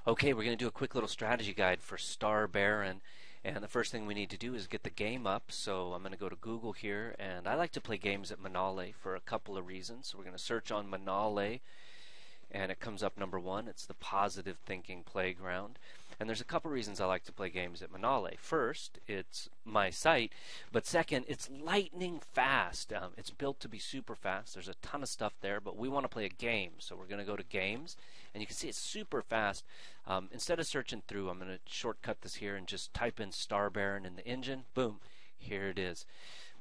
Okay, we're going to do a quick little strategy guide for Star Baron, and the first thing we need to do is get the game up. So I'm going to go to Google here, and I like to play games at Manale for a couple of reasons. So we're going to search on Manale, and it comes up number one. It's the positive thinking playground. And there's a couple reasons I like to play games at Manale. First, it's my site, but second, it's lightning fast. It's built to be super fast. There's a ton of stuff there, but we want to play a game, so we're going to go to games, and you can see it's super fast. Instead of searching through, I'm going to shortcut this here and just type in Star Baron in the engine. Boom, here it is.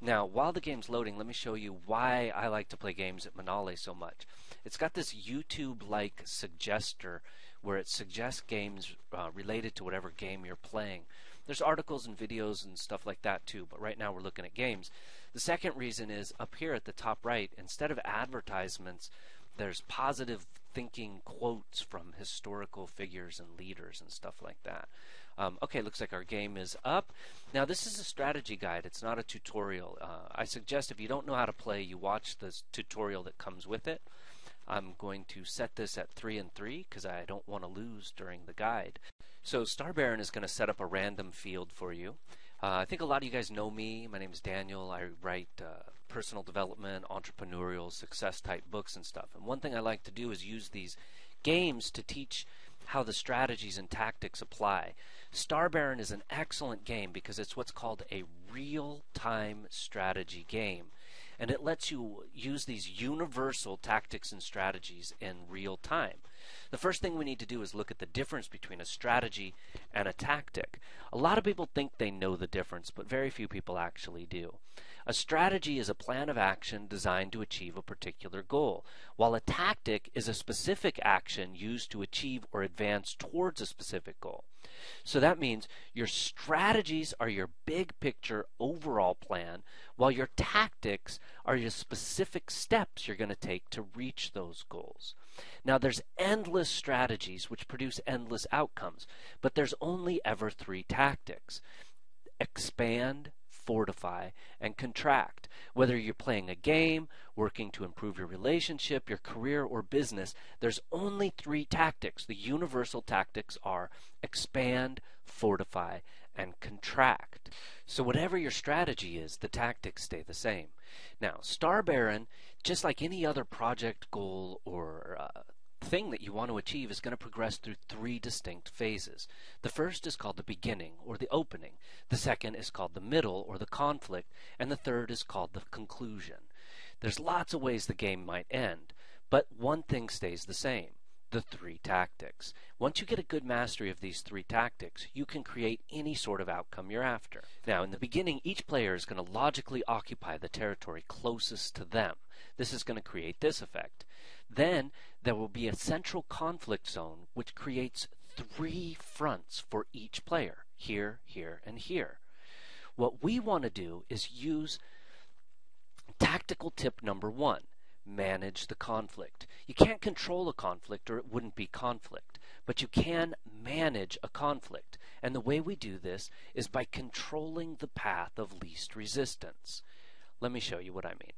Now, while the game's loading, let me show you why I like to play games at Manale so much. It's got this YouTube-like suggester where it suggests games related to whatever game you're playing. There's articles and videos and stuff like that too, but right now we're looking at games. The second reason is up here at the top right, instead of advertisements, there's positive thinking quotes from historical figures and leaders and stuff like that. Okay, looks like our game is up. Now this is a strategy guide, it's not a tutorial. I suggest if you don't know how to play, you watch this tutorial that comes with it. I'm going to set this at 3 and 3 because I don't want to lose during the guide. So Star Baron is going to set up a random field for you. I think a lot of you guys know me. My name is Daniel. I write personal development, entrepreneurial, success type books and stuff. And one thing I like to do is use these games to teach how the strategies and tactics apply. Star Baron is an excellent game because it's what's called a real-time strategy game. And it lets you use these universal tactics and strategies in real time. The first thing we need to do is look at the difference between a strategy and a tactic. A lot of people think they know the difference, but very few people actually do. A strategy is a plan of action designed to achieve a particular goal, while a tactic is a specific action used to achieve or advance towards a specific goal. So that means your strategies are your big picture overall plan, while your tactics are your specific steps you're going to take to reach those goals. Now there's endless strategies which produce endless outcomes, but there's only ever 3 tactics: expand, fortify, and contract. Whether you're playing a game, working to improve your relationship, your career, or business, there's only 3 tactics. The universal tactics are expand, fortify, and contract. So whatever your strategy is, the tactics stay the same. Now, Star Baron, just like any other project, goal, or thing that you want to achieve, is going to progress through 3 distinct phases. The first is called the beginning, or the opening. The second is called the middle, or the conflict. And the third is called the conclusion. There's lots of ways the game might end, but one thing stays the same: the 3 tactics. Once you get a good mastery of these 3 tactics, you can create any sort of outcome you're after. Now, in the beginning, each player is going to logically occupy the territory closest to them. This is going to create this effect. Then there will be a central conflict zone which creates 3 fronts for each player: here, here, and here. What we want to do is use tactical tip number 1. Manage the conflict. You can't control a conflict or it wouldn't be conflict, but you can manage a conflict. And the way we do this is by controlling the path of least resistance. Let me show you what I mean.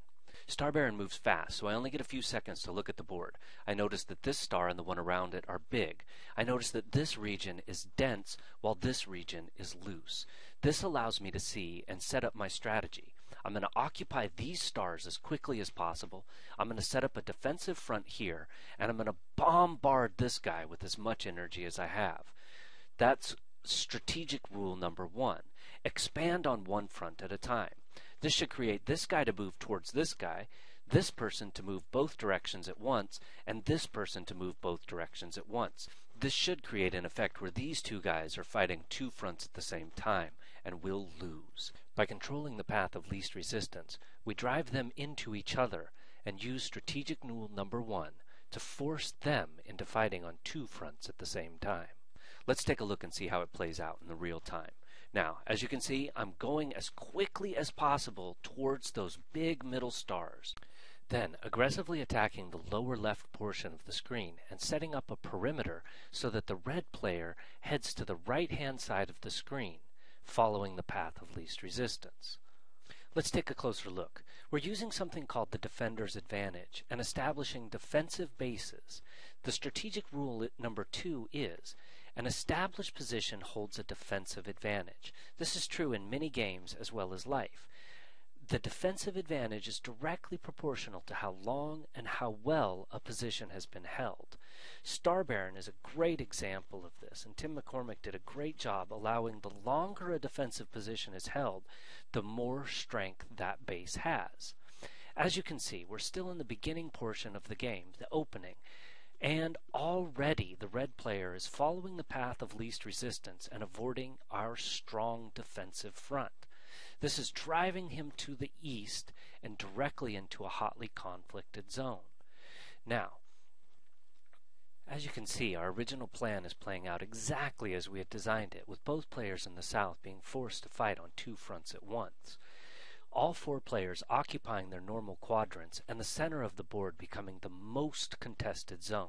Star Baron moves fast, so I only get a few seconds to look at the board. I notice that this star and the one around it are big. I notice that this region is dense while this region is loose. This allows me to see and set up my strategy. I'm going to occupy these stars as quickly as possible. I'm going to set up a defensive front here, and I'm going to bombard this guy with as much energy as I have. That's strategic rule number 1. Expand on one front at a time. This should create this guy to move towards this guy, this person to move both directions at once, and this person to move both directions at once. This should create an effect where these 2 guys are fighting 2 fronts at the same time, and will lose. By controlling the path of least resistance, we drive them into each other and use strategic rule number 1 to force them into fighting on 2 fronts at the same time. Let's take a look and see how it plays out in the real time. Now, as you can see, I'm going as quickly as possible towards those big middle stars. Then, aggressively attacking the lower left portion of the screen and setting up a perimeter so that the red player heads to the right-hand side of the screen, following the path of least resistance. Let's take a closer look. We're using something called the defender's advantage and establishing defensive bases. The strategic rule number 2 is An established position holds a defensive advantage. This is true in many games as well as life. The defensive advantage is directly proportional to how long and how well a position has been held. Star Baron is a great example of this, and Tim McCormick did a great job allowing the longer a defensive position is held, the more strength that base has. As you can see, we're still in the beginning portion of the game, the opening, and already the red player is following the path of least resistance and avoiding our strong defensive front. This is driving him to the east and directly into a hotly conflicted zone. Now, as you can see, our original plan is playing out exactly as we had designed it, with both players in the south being forced to fight on two fronts at once. All four players occupying their normal quadrants and the center of the board becoming the most contested zone.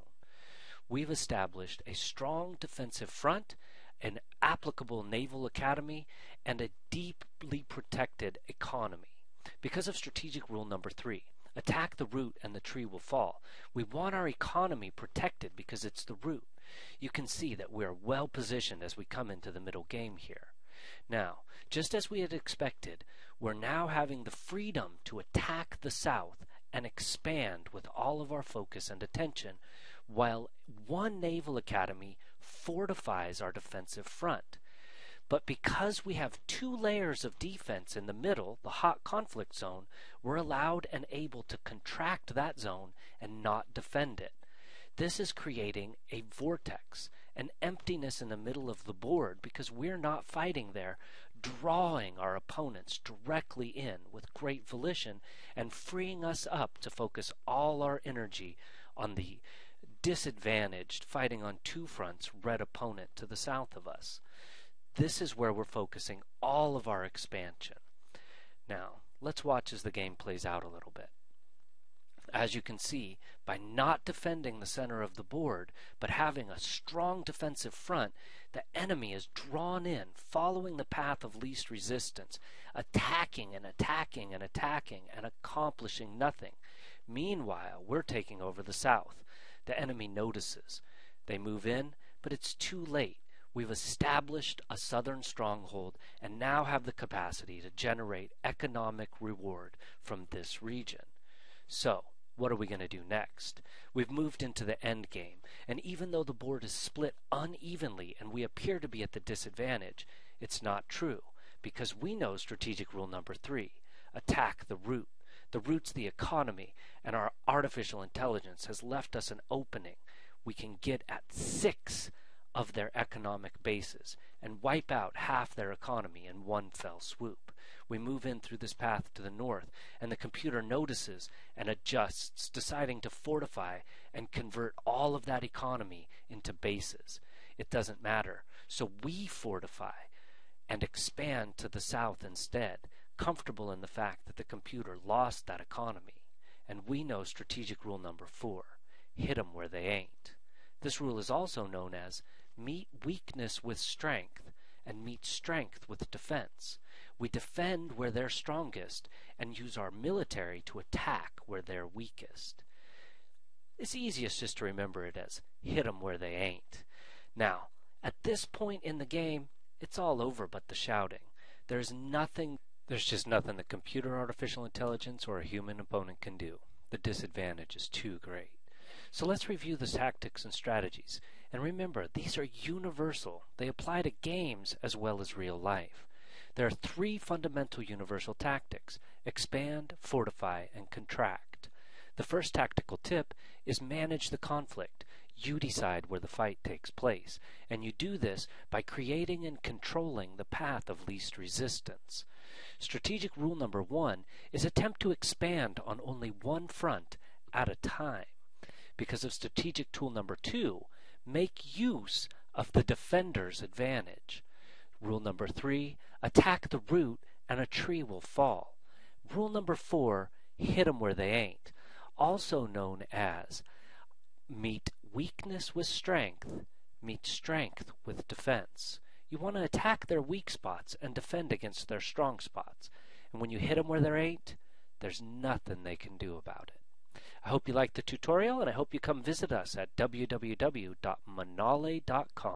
We've established a strong defensive front, an applicable naval academy, and a deeply protected economy. Because of strategic rule number 3, attack the root and the tree will fall, we want our economy protected because it's the root. You can see that we're well positioned as we come into the middle game here. Now, just as we had expected, we're now having the freedom to attack the south and expand with all of our focus and attention, while one naval academy fortifies our defensive front. But because we have two layers of defense in the middle, the hot conflict zone, we're allowed and able to contract that zone and not defend it. This is creating a vortex, an emptiness in the middle of the board because we're not fighting there, drawing our opponents directly in with great volition and freeing us up to focus all our energy on the disadvantaged, fighting on two fronts, red opponent to the south of us. This is where we're focusing all of our expansion. Now, let's watch as the game plays out a little bit. As you can see, by not defending the center of the board, but having a strong defensive front, the enemy is drawn in, following the path of least resistance, attacking and attacking and attacking and accomplishing nothing. Meanwhile, we're taking over the south. The enemy notices. They move in, but it's too late. We've established a southern stronghold and now have the capacity to generate economic reward from this region. So, what are we going to do next? We've moved into the end game, and even though the board is split unevenly and we appear to be at the disadvantage, it's not true, because we know strategic rule number 3, attack the root. The root's the economy, and our artificial intelligence has left us an opening. We can get at 6 of their economic bases and wipe out half their economy in one fell swoop. We move in through this path to the north, and the computer notices and adjusts, deciding to fortify and convert all of that economy into bases. It doesn't matter. So we fortify and expand to the south instead, comfortable in the fact that the computer lost that economy. And we know strategic rule number 4, hit 'em where they ain't. This rule is also known as meet weakness with strength and meet strength with defense. We defend where they're strongest and use our military to attack where they're weakest. It's easiest just to remember it as hit 'em where they ain't. Now, at this point in the game, it's all over but the shouting. There's just nothing the computer, artificial intelligence, or a human opponent can do. The disadvantage is too great. So let's review the tactics and strategies. And remember, these are universal. They apply to games as well as real life. There are 3 fundamental universal tactics: expand, fortify, and contract. The first tactical tip is manage the conflict. You decide where the fight takes place, and you do this by creating and controlling the path of least resistance. Strategic rule number 1 is attempt to expand on only one front at a time. Because of strategic tool number 2, make use of the defender's advantage. Rule number 3, attack the root and a tree will fall. Rule number 4, hit 'em where they ain't, also known as meet weakness with strength, meet strength with defense. You want to attack their weak spots and defend against their strong spots. And when you hit 'em where they ain't, there's nothing they can do about it. I hope you liked the tutorial, and I hope you come visit us at www.manale.com.